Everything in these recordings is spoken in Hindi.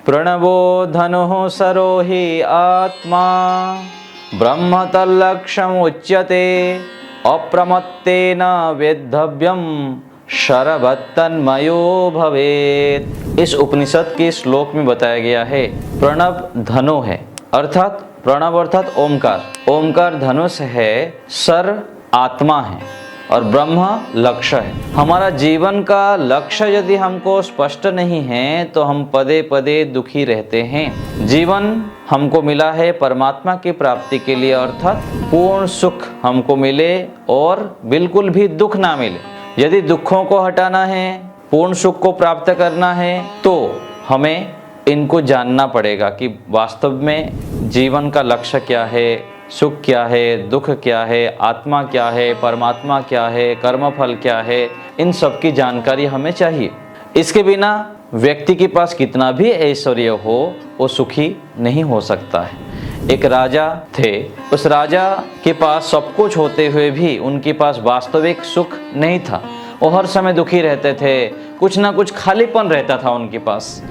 प्रणवो धनुः सरो हि आत्मा ब्रह्म तल्लक्ष्यमुच्यते अप्रमत्तेन वेद्धव्यम शरवत्तन्मयो भवेत्। इस उपनिषद के श्लोक में बताया गया है प्रणव धनु है, अर्थात प्रणव अर्थात ओमकार, ओमकार धनुष है, सर आत्मा है और ब्रह्म लक्ष्य है। हमारा जीवन का लक्ष्य यदि हमको स्पष्ट नहीं है तो हम पदे पदे दुखी रहते हैं। जीवन हमको मिला है परमात्मा की प्राप्ति के लिए, अर्थात पूर्ण सुख हमको मिले और बिल्कुल भी दुख ना मिले। यदि दुखों को हटाना है, पूर्ण सुख को प्राप्त करना है तो हमें इनको जानना पड़ेगा कि वास्तव में जीवन का लक्ष्य क्या है, सुख क्या है, दुख क्या है, आत्मा क्या है, परमात्मा क्या है, कर्मफल क्या है। इन सब की जानकारी हमें चाहिए। इसके बिना व्यक्ति के पास कितना भी ऐश्वर्य हो वो सुखी नहीं हो सकता है। एक राजा थे, उस राजा के पास सब कुछ होते हुए भी उनके पास वास्तविक सुख नहीं था। वो हर समय दुखी रहते थे, कुछ ना कुछ खालीपन रहता था उनके पास।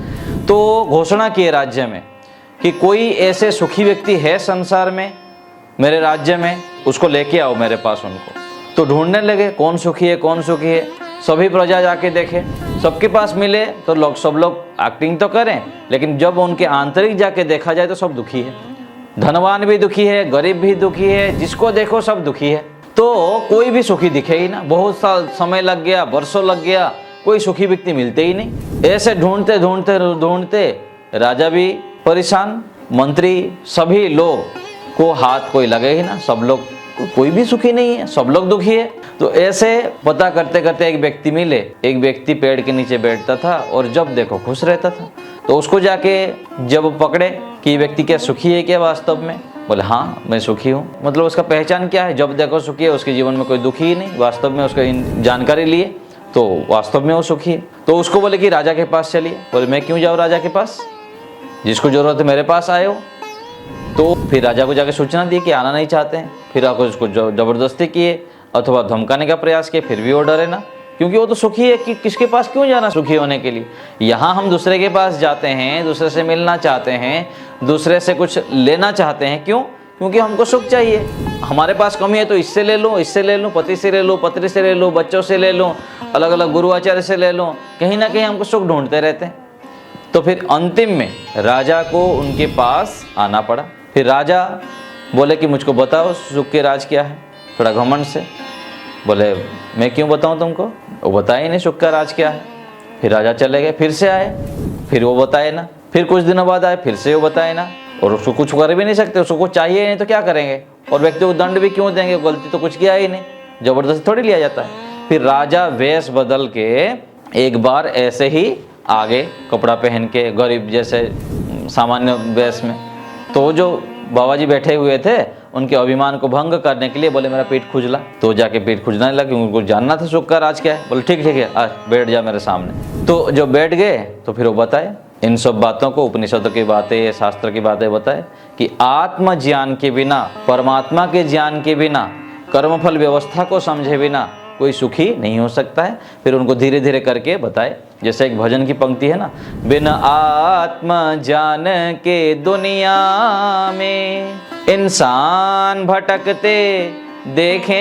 तो घोषणा किए राज्य में कि कोई ऐसे सुखी व्यक्ति है संसार में, मेरे राज्य में, उसको लेके आओ मेरे पास उनको। तो ढूंढने लगे कौन सुखी है, कौन सुखी है। सभी प्रजा जाके देखे, सबके पास मिले तो सब लोग एक्टिंग तो करें, लेकिन जब उनके आंतरिक जाके देखा जाए तो सब दुखी है। धनवान भी दुखी है, गरीब भी दुखी है, जिसको देखो सब दुखी है। तो कोई भी सुखी दिखे ही ना। बहुत साल समय लग गया, वर्षों लग गया, कोई सुखी व्यक्ति मिलते ही नहीं। ऐसे ढूंढते ढूंढते ढूंढते राजा भी परेशान, मंत्री, सभी लोग को हाथ कोई लगे ही ना। सब लोग, कोई भी सुखी नहीं है, सब लोग दुखी है। तो ऐसे पता करते करते एक व्यक्ति मिले। एक व्यक्ति पेड़ के नीचे बैठता था और जब देखो खुश रहता था। तो उसको जाके जब पकड़े कि व्यक्ति क्या सुखी है क्या वास्तव में, बोले हाँ मैं सुखी हूँ। मतलब उसका पहचान क्या है, जब देखो सुखी है, उसके जीवन में कोई दुखी ही नहीं। वास्तव में उसका जानकारी लिए तो वास्तव में वो सुखी है। तो उसको बोले कि राजा के पास चलिए। बोले मैं क्यों जाऊँ राजा के पास, जिसको जरूरत है मेरे पास आए हो। तो फिर राजा को जाकर सूचना दी कि आना नहीं चाहते हैं। फिर आपको उसको जबरदस्ती किए अथवा धमकाने का प्रयास किए, फिर भी वो डरे ना, क्योंकि वो तो सुखी है कि किसके पास क्यों जाना सुखी होने के लिए। यहाँ हम दूसरे के पास जाते हैं, दूसरे से मिलना चाहते हैं, दूसरे से कुछ लेना चाहते हैं। क्यों? क्योंकि हमको सुख चाहिए। हमारे पास कमी है तो इससे ले लो, इससे ले लो, पति से ले लो, पत्नी से ले लो, बच्चों से ले लो, अलग अलग गुरु आचार्य से ले लो। कहीं ना कहीं हमको सुख ढूंढते रहते हैं। तो फिर अंतिम में राजा को उनके पास आना पड़ा। फिर राजा बोले कि मुझको बताओ सुख के राज क्या है, थोड़ा घमंड से। बोले मैं क्यों बताऊं तुमको, वो बताए ही नहीं सुख का राज क्या है। फिर राजा चले गए, फिर से आए, फिर वो बताए ना। फिर कुछ दिनों बाद आए, फिर से वो बताए ना। और उसको कुछ कर भी नहीं सकते, उसको कुछ चाहिए नहीं तो क्या करेंगे। और व्यक्ति को दंड भी क्यों देंगे, गलती तो कुछ किया ही नहीं, जबरदस्ती थोड़ी लिया जाता है। फिर राजा वेश बदल के एक बार ऐसे ही आगे कपड़ा पहन के, गरीब जैसे सामान्य वेश में। तो जो बाबा जी बैठे हुए थे उनके अभिमान को भंग करने के लिए बोले मेरा पेट खुजला। तो जाके पेट खुजने लगा, उनको जानना था सुख का राज क्या है। बोले ठीक है आज बैठ जा मेरे सामने। तो जो बैठ गए तो फिर वो बताए इन सब बातों को, उपनिषदों की बातें, शास्त्र की बातें बताए कि आत्म ज्ञान के बिना, परमात्मा के ज्ञान के बिना, कर्मफल व्यवस्था को समझे बिना कोई सुखी नहीं हो सकता है। फिर उनको धीरे धीरे करके बताए। जैसे एक भजन की पंक्ति है ना, बिन आत्म ज्ञान के दुनिया में इंसान भटकते देखे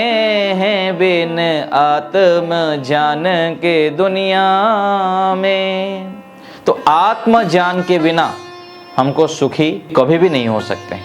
हैं, बिन आत्म ज्ञान के दुनिया में। तो आत्म ज्ञान के बिना हमको सुखी कभी भी नहीं हो सकते।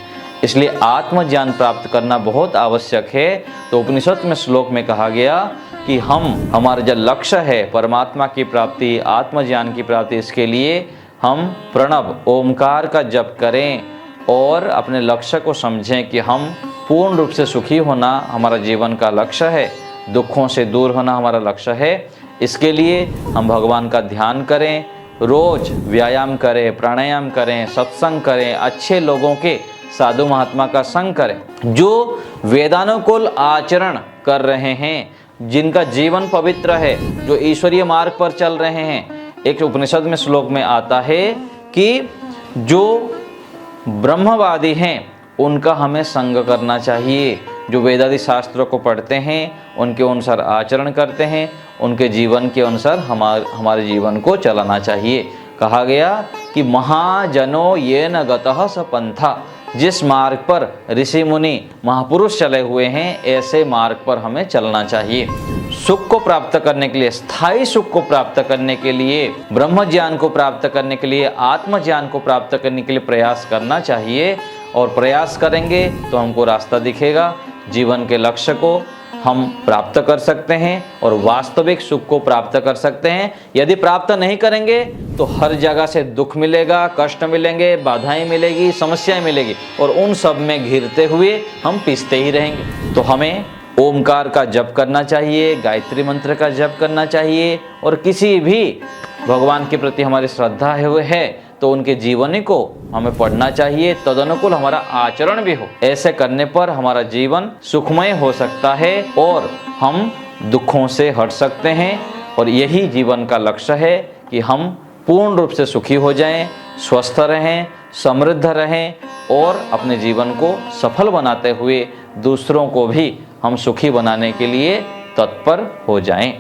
इसलिए आत्म ज्ञान प्राप्त करना बहुत आवश्यक है। तो उपनिषद में श्लोक में कहा गया कि हमारा जो लक्ष्य है परमात्मा की प्राप्ति, आत्मज्ञान की प्राप्ति, इसके लिए हम प्रणव ओमकार का जप करें और अपने लक्ष्य को समझें कि हम पूर्ण रूप से सुखी होना हमारा जीवन का लक्ष्य है, दुखों से दूर होना हमारा लक्ष्य है। इसके लिए हम भगवान का ध्यान करें, रोज व्यायाम करें, प्राणायाम करें, सत्संग करें, अच्छे लोगों के, साधु महात्मा का संग करें, जो वेदानुकूल आचरण कर रहे हैं, जिनका जीवन पवित्र है, जो ईश्वरीय मार्ग पर चल रहे हैं। एक उपनिषद में श्लोक में आता है कि जो ब्रह्मवादी हैं उनका हमें संग करना चाहिए। जो वेदादि शास्त्रों को पढ़ते हैं, उनके अनुसार आचरण करते हैं, उनके जीवन के अनुसार हमारे जीवन को चलाना चाहिए। कहा गया कि महाजनो ये न गतः स पंथा, जिस मार्ग पर ऋषि मुनि महापुरुष चले हुए हैं ऐसे मार्ग पर हमें चलना चाहिए। सुख को प्राप्त करने के लिए, स्थायी सुख को प्राप्त करने के लिए, ब्रह्म ज्ञान को प्राप्त करने के लिए, आत्म ज्ञान को प्राप्त करने के लिए प्रयास करना चाहिए। और प्रयास करेंगे तो हमको रास्ता दिखेगा, जीवन के लक्ष्य को हम प्राप्त कर सकते हैं और वास्तविक सुख को प्राप्त कर सकते हैं। यदि प्राप्त नहीं करेंगे तो हर जगह से दुख मिलेगा, कष्ट मिलेंगे, बाधाएं मिलेगी, समस्याएं मिलेगी और उन सब में घिरते हुए हम पिसते ही रहेंगे। तो हमें ओमकार का जप करना चाहिए, गायत्री मंत्र का जप करना चाहिए और किसी भी भगवान के प्रति हमारी श्रद्धा है तो उनके जीवनी को हमें पढ़ना चाहिए, तदनुकूल हमारा आचरण भी हो। ऐसे करने पर हमारा जीवन सुखमय हो सकता है और हम दुखों से हट सकते हैं। और यही जीवन का लक्ष्य है कि हम पूर्ण रूप से सुखी हो जाएं, स्वस्थ रहें, समृद्ध रहें और अपने जीवन को सफल बनाते हुए दूसरों को भी हम सुखी बनाने के लिए तत्पर हो जाएं।